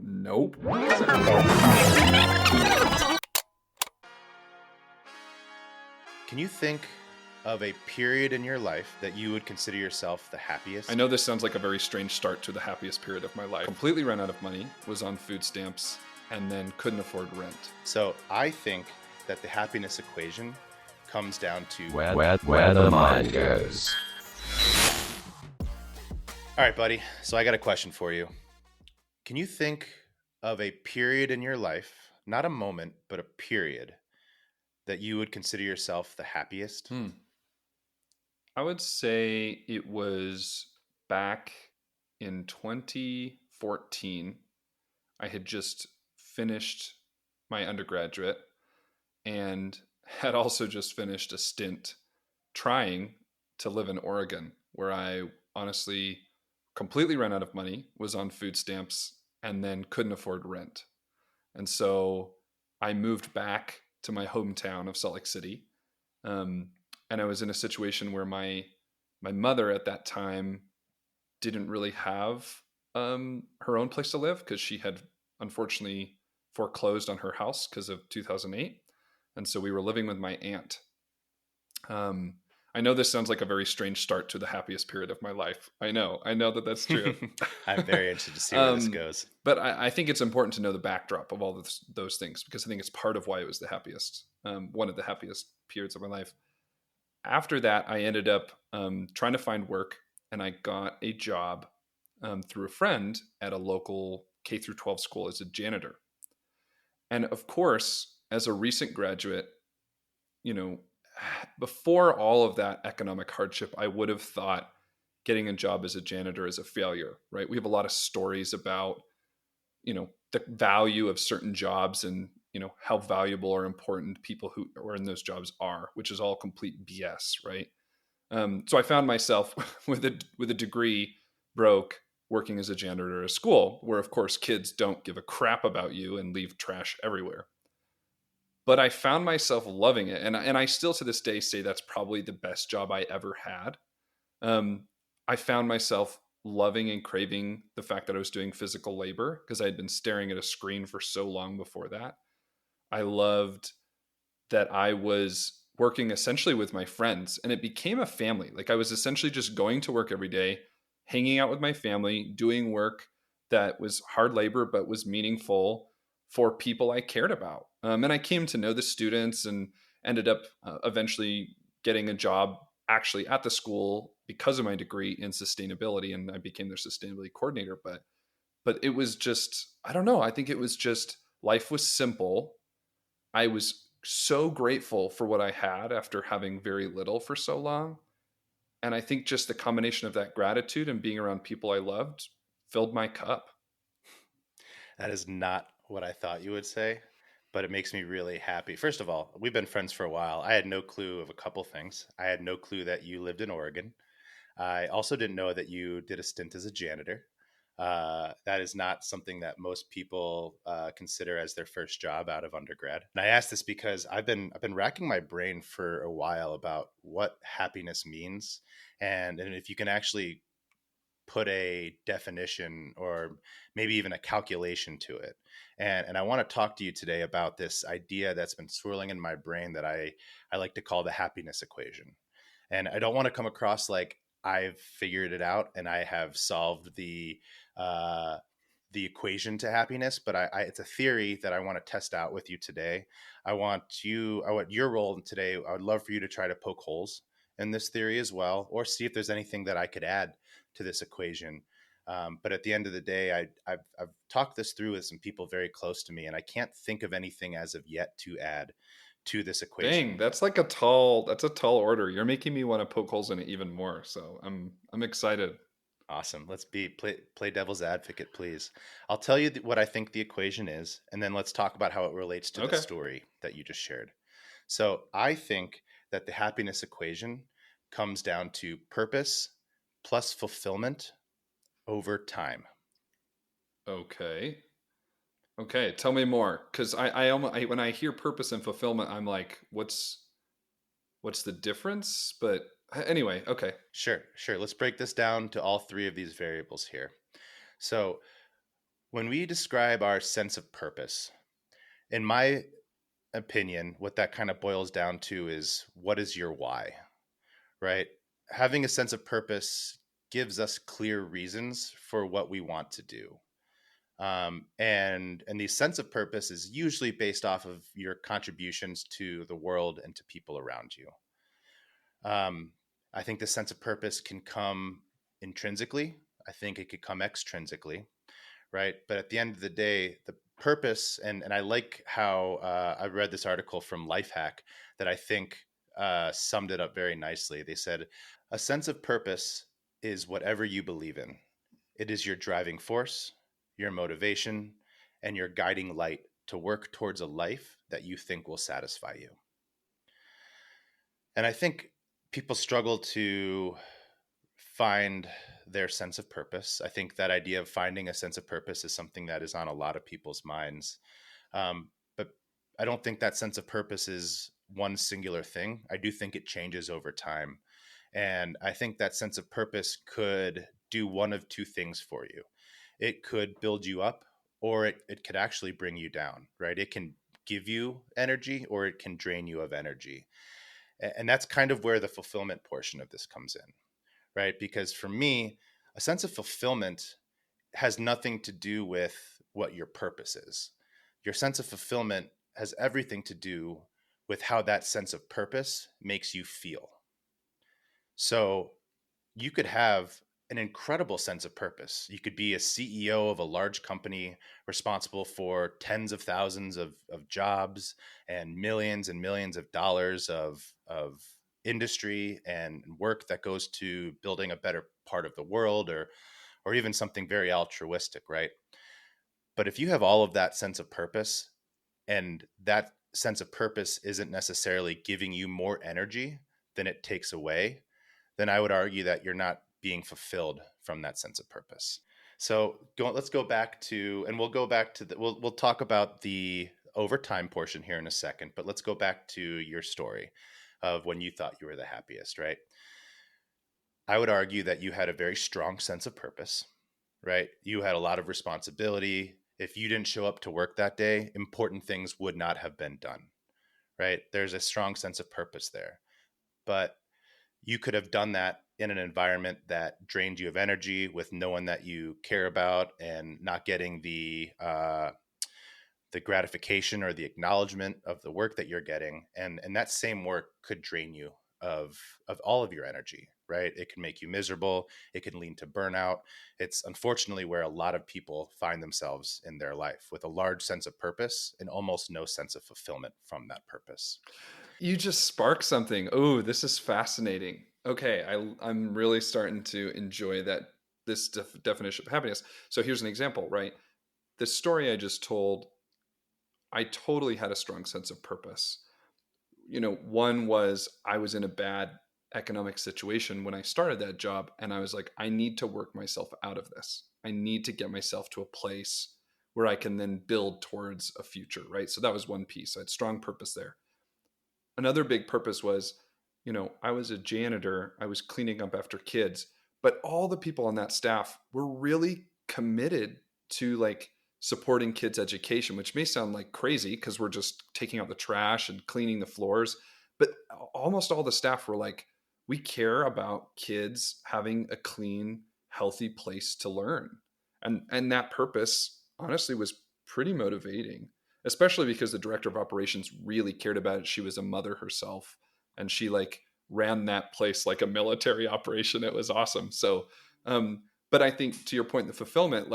Nope. Can you think of a period in your life that you would consider yourself the happiest? I know this sounds like a very strange start to the happiest period of my life. Completely ran out of money, was on food stamps, and then couldn't afford rent. So I think that the happiness equation comes down to Where the mind goes. All right, buddy. So I got a question for you. Can you think of a period in your life, not a moment, but a period that you would consider yourself the happiest? I would say it was back in 2014. I had just finished my undergraduate and had also just finished a stint trying to live in Oregon, where I honestly completely ran out of money, was on food stamps, and then couldn't afford rent. And so I moved back to my hometown of Salt Lake City. And I was in a situation where my mother at that time didn't really have her own place to live because she had unfortunately foreclosed on her house because of 2008. And so we were living with my aunt. I know this sounds like a very strange start to the happiest period of my life. I know that that's true. I'm very interested to see where this goes. But I think it's important to know the backdrop of all those things because I think it's part of why it was the happiest, one of the happiest periods of my life. After that, I ended up trying to find work, and I got a job through a friend at a local K through 12 school as a janitor. And of course, as a recent graduate, you know, before all of that economic hardship, I would have thought getting a job as a janitor is a failure, right? We have a lot of stories about, the value of certain jobs and, how valuable or important people who are in those jobs are, which is all complete BS, right? So I found myself with a degree broke working as a janitor at a school where, of course, kids don't give a crap about you and leave trash everywhere. But I found myself loving it. And I still to this day say that's probably the best job I ever had. I found myself loving and craving the fact that I was doing physical labor because I had been staring at a screen for so long before that. I loved that I was working essentially with my friends and it became a family. Like I was essentially just going to work every day, hanging out with my family, doing work that was hard labor but was meaningful for people I cared about. And I came to know the students and ended up eventually getting a job actually at the school because of my degree in sustainability, and I became their sustainability coordinator. But it was just, I don't know, I think it was just life was simple. I was so grateful for what I had after having very little for so long. And I think just the combination of that gratitude and being around people I loved filled my cup. That is not what I thought you would say, but it makes me really happy. First of all, we've been friends for a while. I had no clue of a couple things. I had no clue that you lived in Oregon. I also didn't know that you did a stint as a janitor. That is not something that most people consider as their first job out of undergrad. And I ask this because I've been racking my brain for a while about what happiness means, and if you can actually put a definition or maybe even a calculation to it. And I want to talk to you today about this idea that's been swirling in my brain that I like to call the happiness equation. And I don't want to come across like I've figured it out and I have solved the equation to happiness, but it's a theory that I want to test out with you today. I want your role today. I would love for you to try to poke holes in this theory as well, or see if there's anything that I could add to this equation. But at the end of the day, I've talked this through with some people very close to me, and I can't think of anything as of yet to add to this equation. Dang, that's a tall order. You're making me want to poke holes in it even more. So I'm excited. Awesome. Let's play devil's advocate, please. I'll tell you what I think the equation is, and then let's talk about how it relates to the story that you just shared. So I think that the happiness equation comes down to purpose plus fulfillment over time. Okay. Tell me more, because I when I hear purpose and fulfillment, I'm like, what's the difference? But Anyway, okay. Sure. Let's break this down to all three of these variables here. So, when we describe our sense of purpose, in my opinion, what that kind of boils down to is, what is your why, right? Having a sense of purpose gives us clear reasons for what we want to do. And the sense of purpose is usually based off of your contributions to the world and to people around you. I think the sense of purpose can come intrinsically. I think it could come extrinsically, right? But at the end of the day, the purpose, and I like how I read this article from Lifehack that I think summed it up very nicely. They said, a sense of purpose is whatever you believe in. It is your driving force, your motivation, and your guiding light to work towards a life that you think will satisfy you. And I think people struggle to find their sense of purpose. I think that idea of finding a sense of purpose is something that is on a lot of people's minds. But I don't think that sense of purpose is one singular thing. I do think it changes over time. And I think that sense of purpose could do one of two things for you. It could build you up, or it could actually bring you down, right? It can give you energy, or it can drain you of energy. And that's kind of where the fulfillment portion of this comes in, right? Because for me, a sense of fulfillment has nothing to do with what your purpose is. Your sense of fulfillment has everything to do with how that sense of purpose makes you feel. So you could have an incredible sense of purpose. You could be a CEO of a large company responsible for tens of thousands of jobs and millions of dollars of industry and work that goes to building a better part of the world, or even something very altruistic, right? But if you have all of that sense of purpose, and that sense of purpose isn't necessarily giving you more energy than it takes away, then I would argue that you're not being fulfilled from that sense of purpose. So let's go back to, and we'll go back to we'll talk about the overtime portion here in a second, but let's go back to your story of when you thought you were the happiest, right? I would argue that you had a very strong sense of purpose, right? You had a lot of responsibility. If you didn't show up to work that day, important things would not have been done, right? There's a strong sense of purpose there. But you could have done that in an environment that drained you of energy, with no one that you care about, and not getting the gratification or the acknowledgement of the work that you're getting. And that same work could drain you of all of your energy, right? It can make you miserable. It can lead to burnout. It's unfortunately where a lot of people find themselves in their life, with a large sense of purpose and almost no sense of fulfillment from that purpose. You just sparked something. Oh, this is fascinating. Okay, I'm really starting to enjoy this definition of happiness. So here's an example, right? The story I just told, I totally had a strong sense of purpose. One was, I was in a bad economic situation when I started that job, and I was like, I need to work myself out of this. I need to get myself to a place where I can then build towards a future, right? So that was one piece. I had strong purpose there. Another big purpose was, I was a janitor. I was cleaning up after kids, but all the people on that staff were really committed to supporting kids' education, which may sound like crazy because we're just taking out the trash and cleaning the floors. But almost all the staff were like, we care about kids having a clean, healthy place to learn. And that purpose, honestly, was pretty motivating, especially because the director of operations really cared about it. She was a mother herself, and she ran that place like a military operation. It was awesome. So, but I think, to your point, the fulfillment,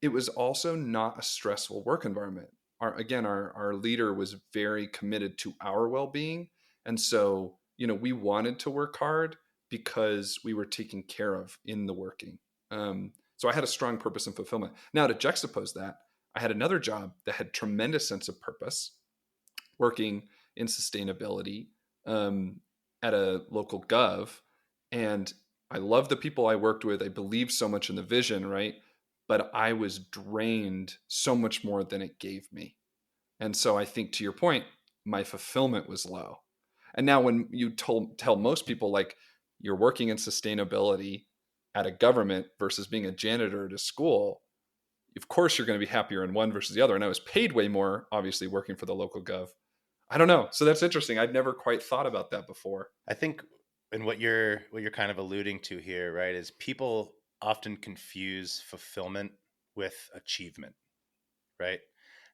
it was also not a stressful work environment. Our leader was very committed to our well-being. And so, we wanted to work hard because we were taken care of in the working. So I had a strong purpose and fulfillment. Now, to juxtapose that, I had another job that had tremendous sense of purpose, working in sustainability at a local gov. And I loved the people I worked with. I believed so much in the vision, right? But I was drained so much more than it gave me. And so I think, to your point, my fulfillment was low. And now when you tell most people, you're working in sustainability at a government versus being a janitor at a school, of course you're going to be happier in one versus the other. And I was paid way more, obviously, working for the local gov. I don't know. So that's interesting. I'd never quite thought about that before. I think, and what you're kind of alluding to here, right, is people often confuse fulfillment with achievement, right?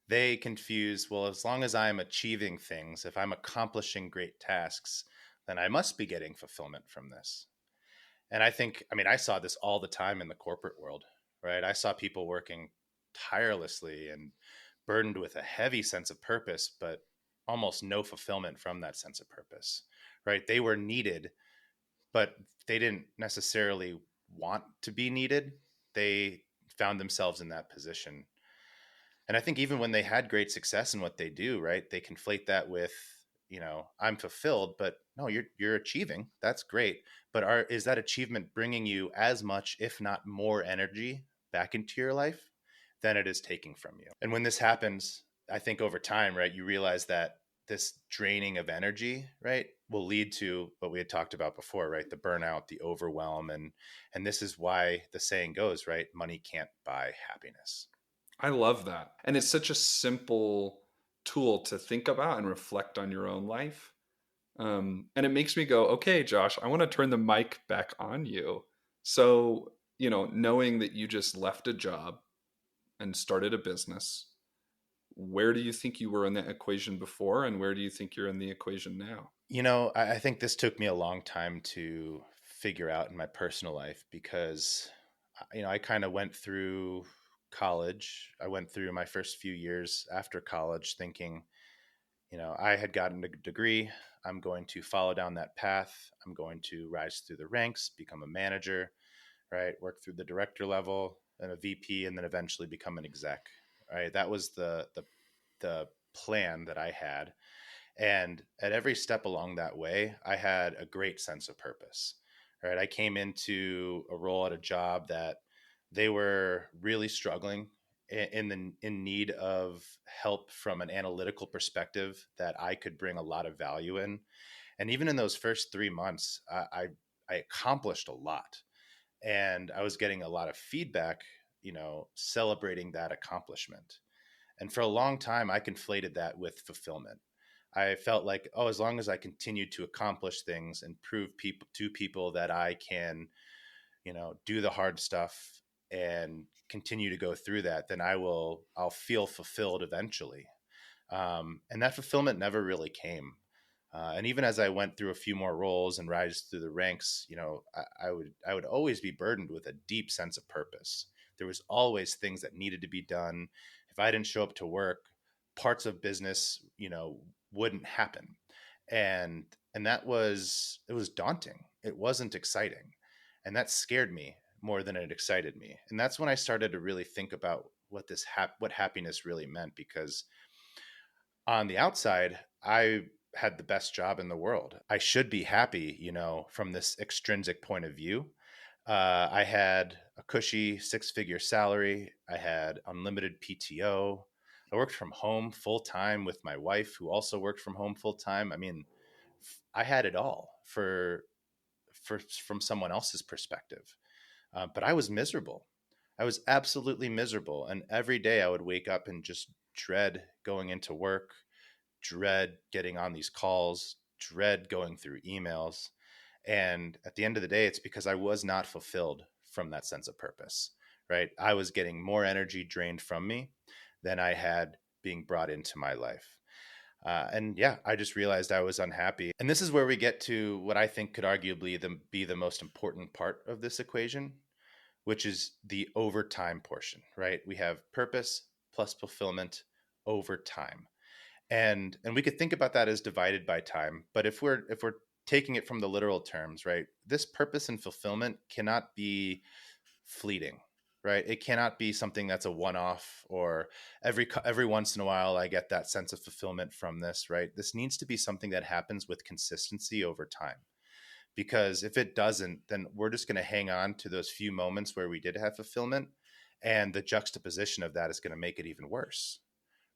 They confuse, well, as long as I'm achieving things, if I'm accomplishing great tasks, then I must be getting fulfillment from this. And I think, I mean, I saw this all the time in the corporate world, right? I saw people working tirelessly and burdened with a heavy sense of purpose, but almost no fulfillment from that sense of purpose, right? They were needed, but they didn't necessarily want to be needed. They found themselves in that position. And I think even when they had great success in what they do, right, they conflate that with, I'm fulfilled, but no, you're achieving. That's great. But is that achievement bringing you as much, if not more energy back into your life than it is taking from you? And when this happens, I think over time, right, you realize that this draining of energy, right, will lead to what we had talked about before, right? The burnout, the overwhelm. And this is why the saying goes, right? Money can't buy happiness. I love that. And it's such a simple tool to think about and reflect on your own life. And it makes me go, okay, Josh, I want to turn the mic back on you. So, knowing that you just left a job and started a business, where do you think you were in that equation before? And where do you think you're in the equation now? I think this took me a long time to figure out in my personal life because, I kind of went through college. I went through my first few years after college thinking, I had gotten a degree. I'm going to follow down that path. I'm going to rise through the ranks, become a manager, right? Work through the director level and a VP, and then eventually become an exec, right? That was the plan that I had. And at every step along that way, I had a great sense of purpose, right? I came into a role at a job that they were really struggling in need of help from an analytical perspective that I could bring a lot of value in. And even in those first 3 months, I accomplished a lot, and I was getting a lot of feedback, celebrating that accomplishment. And for a long time, I conflated that with fulfillment. I felt like, oh, as long as I continue to accomplish things and prove to people that I can, do the hard stuff and continue to go through that, then I'll feel fulfilled eventually. And that fulfillment never really came. And even as I went through a few more roles and rise through the ranks, I would always be burdened with a deep sense of purpose. There was always things that needed to be done. If I didn't show up to work, parts of business, wouldn't happen. And it was daunting. It wasn't exciting. And that scared me more than it excited me. And that's when I started to really think about what happiness really meant, because on the outside, I had the best job in the world. I should be happy, from this extrinsic point of view. I had a cushy 6-figure salary. I had unlimited PTO. I worked from home full time with my wife, who also worked from home full time. I mean, I had it all from someone else's perspective, but I was miserable. I was absolutely miserable, and every day I would wake up and just dread going into work, dread getting on these calls, dread going through emails. And at the end of the day, it's because I was not fulfilled from that sense of purpose, right? I was getting more energy drained from me than I had being brought into my life. I just realized I was unhappy. And this is where we get to what I think could arguably be the most important part of this equation, which is the overtime portion, right? We have purpose plus fulfillment over time. And we could think about that as divided by time. But if we're taking it from the literal terms, right, this purpose and fulfillment cannot be fleeting, right? It cannot be something that's a one-off, or every once in a while I get that sense of fulfillment from this, right? This needs to be something that happens with consistency over time. Because if it doesn't, then we're just going to hang on to those few moments where we did have fulfillment, and the juxtaposition of that is going to make it even worse.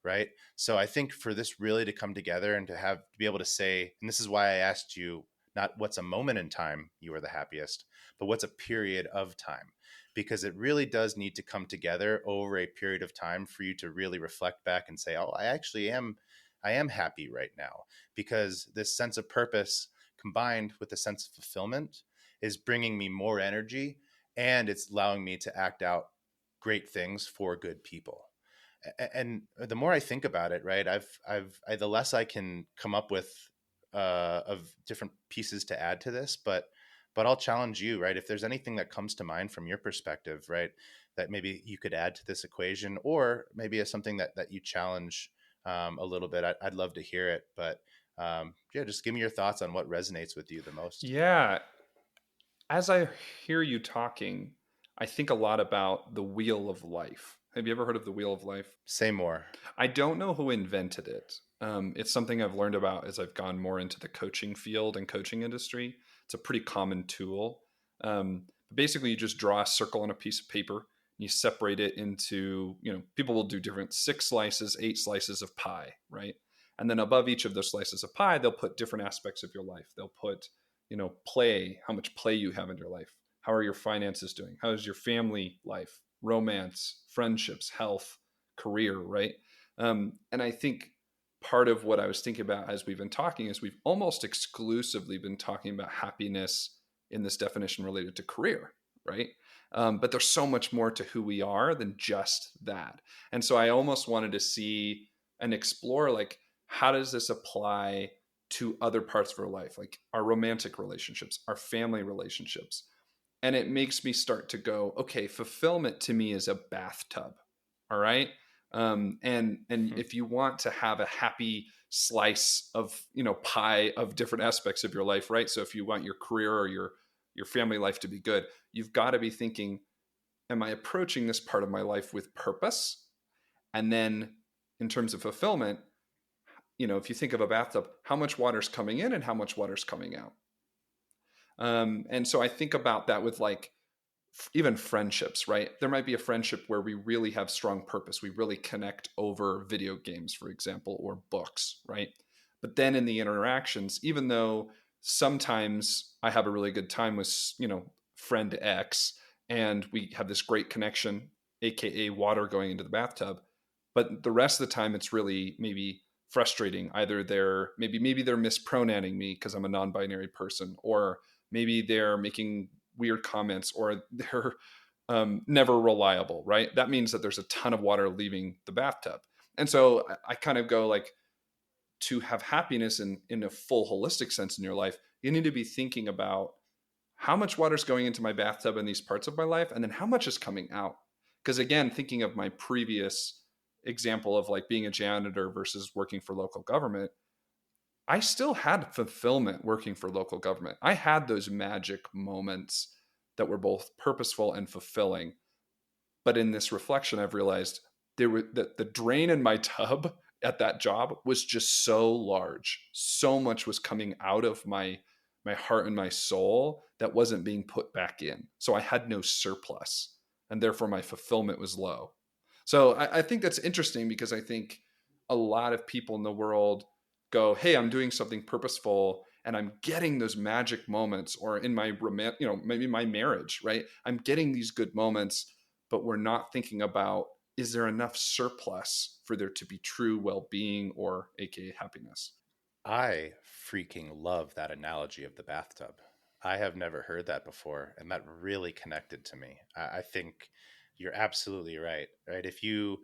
Right. So I think for this really to come together and to be able to say, and this is why I asked you not what's a moment in time you are the happiest, but what's a period of time, because it really does need to come together over a period of time for you to really reflect back and say, oh, I am happy right now, because this sense of purpose combined with the sense of fulfillment is bringing me more energy, and it's allowing me to act out great things for good people. And the more I think about it, right, the less I can come up with of different pieces to add to this, but I'll challenge you, right? If there's anything that comes to mind from your perspective, right, that maybe you could add to this equation, or maybe it's something that you challenge a little bit, I'd love to hear it. But yeah, just give me your thoughts on what resonates with you the most. Yeah. As I hear you talking, I think a lot about the Wheel of Life. Have you ever heard of the Wheel of Life? Say more. I don't know who invented it. It's something I've learned about as I've gone more into the coaching field and coaching industry. It's a pretty common tool. Basically, you just draw a circle on a piece of paper. And you separate it into, people will do different 6 slices, 8 slices of pie, right? And then above each of those slices of pie, they'll put different aspects of your life. They'll put, play, how much play you have in your life. How are your finances doing? How is your family life, romance, friendships, health, career, right? And I think part of what I was thinking about as we've been talking is we've almost exclusively been talking about happiness in this definition related to career, right? But there's so much more to who we are than just that. And so I almost wanted to see and explore, like, how does this apply to other parts of our life, like our romantic relationships, our family relationships? And it makes me start to go, okay, fulfillment to me is a bathtub. All right. And if you want to have a happy slice of, pie of different aspects of your life, right? So if you want your career or your family life to be good, you've got to be thinking, am I approaching this part of my life with purpose? And then in terms of fulfillment, if you think of a bathtub, how much water's coming in and how much water's coming out? And so I think about that with, like, even friendships, right? There might be a friendship where we really have strong purpose. We really connect over video games, for example, or books, right? But then in the interactions, even though sometimes I have a really good time with, friend X, and we have this great connection, AKA water going into the bathtub, but the rest of the time it's really maybe frustrating. Either maybe they're mispronouncing me because I'm a non-binary person, or maybe they're making weird comments, or they're never reliable, right? That means that there's a ton of water leaving the bathtub. And so I kind of go, like, to have happiness in a full holistic sense in your life, you need to be thinking about how much water is going into my bathtub in these parts of my life, and then how much is coming out. Because again, thinking of my previous example of, like, being a janitor versus working for local government, I still had fulfillment working for local government. I had those magic moments that were both purposeful and fulfilling. But in this reflection, I've realized the drain in my tub at that job was just so large. So much was coming out of my heart and my soul that wasn't being put back in. So I had no surplus, and therefore my fulfillment was low. So I think that's interesting, because I think a lot of people in the world go, hey, I'm doing something purposeful and I'm getting those magic moments, or in my maybe my marriage, right? I'm getting these good moments, but we're not thinking about, is there enough surplus for there to be true well-being, or AKA happiness? I freaking love that analogy of the bathtub. I have never heard that before, and that really connected to me. I think you're absolutely right. Right? If you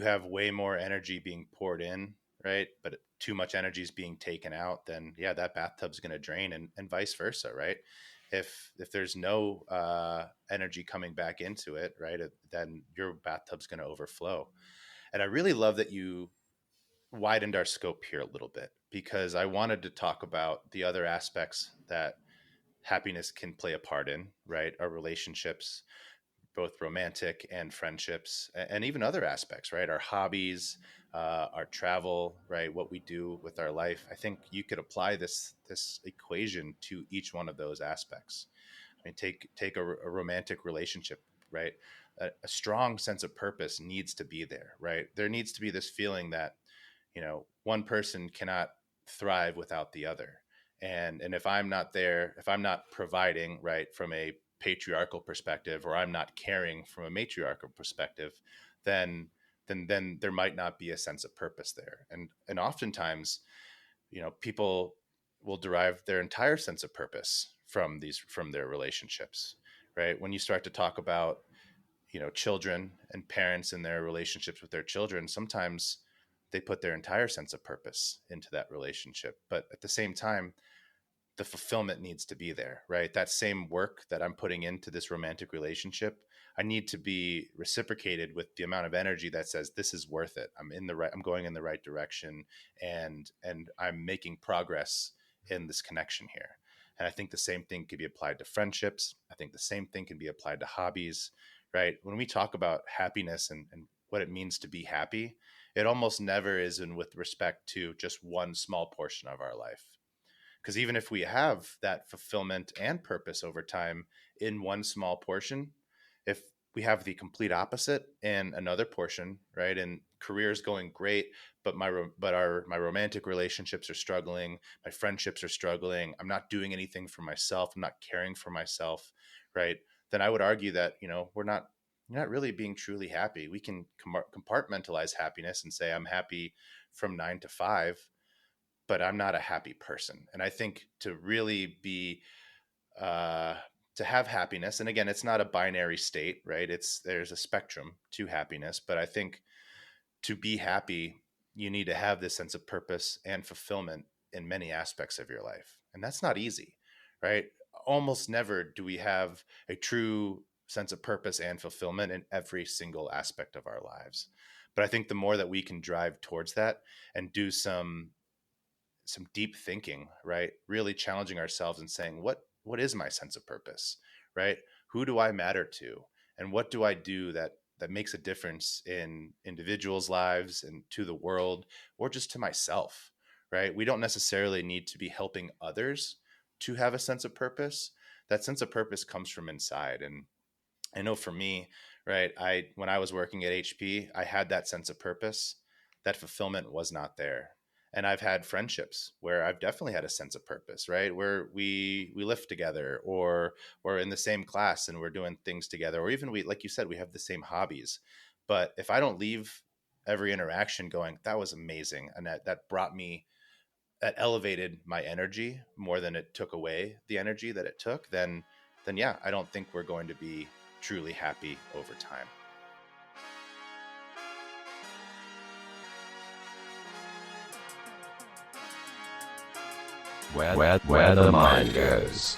have way more energy being poured in, right, but too much energy is being taken out, then yeah, that bathtub's going to drain, and vice versa, right? If there's no energy coming back into it, right, then your bathtub's going to overflow. And I really love that you widened our scope here a little bit, because I wanted to talk about the other aspects that happiness can play a part in, right? Our relationships, both romantic and friendships, and even other aspects, right? Our hobbies, our travel, right? What we do with our life. I think you could apply this equation to each one of those aspects. I mean, take a romantic relationship, right? A strong sense of purpose needs to be there, right? There needs to be this feeling that, one person cannot thrive without the other. And if I'm not there, if I'm not providing, right, from a patriarchal perspective, or I'm not caring from a matriarchal perspective, then there might not be a sense of purpose there. And oftentimes, people will derive their entire sense of purpose from their relationships, right? When you start to talk about, children and parents and their relationships with their children, sometimes they put their entire sense of purpose into that relationship. But at the same time, the fulfillment needs to be there, right? That same work that I'm putting into this romantic relationship, I need to be reciprocated with the amount of energy that says this is worth it. I'm going in the right direction, and I'm making progress in this connection here. And I think the same thing could be applied to friendships. I think the same thing can be applied to hobbies, right? When we talk about happiness and what it means to be happy, it almost never is in with respect to just one small portion of our life. Because even if we have that fulfillment and purpose over time in one small portion, if we have the complete opposite in another portion, right, and career is going great, but my romantic relationships are struggling, my friendships are struggling, I'm not doing anything for myself, I'm not caring for myself, right, then I would argue that, you're not really being truly happy. We can compartmentalize happiness and say I'm happy from 9 to 5, but I'm not a happy person. And I think to really be, to have happiness, and again, it's not a binary state, right? There's a spectrum to happiness, but I think to be happy, you need to have this sense of purpose and fulfillment in many aspects of your life. And that's not easy, right? Almost never do we have a true sense of purpose and fulfillment in every single aspect of our lives. But I think the more that we can drive towards that and do some deep thinking, right? Really challenging ourselves and saying, what is my sense of purpose, right? Who do I matter to? And what do I do that makes a difference in individuals' lives and to the world, or just to myself, right? We don't necessarily need to be helping others to have a sense of purpose. That sense of purpose comes from inside. And I know for me, right, when I was working at HP, I had that sense of purpose. That fulfillment was not there. And I've had friendships where I've definitely had a sense of purpose, right? Where we lift together, or we're in the same class and we're doing things together, or even like you said, we have the same hobbies. But if I don't leave every interaction going, that was amazing, and that elevated my energy more than it took away the energy that it took, then yeah, I don't think we're going to be truly happy over time. Where the mind goes.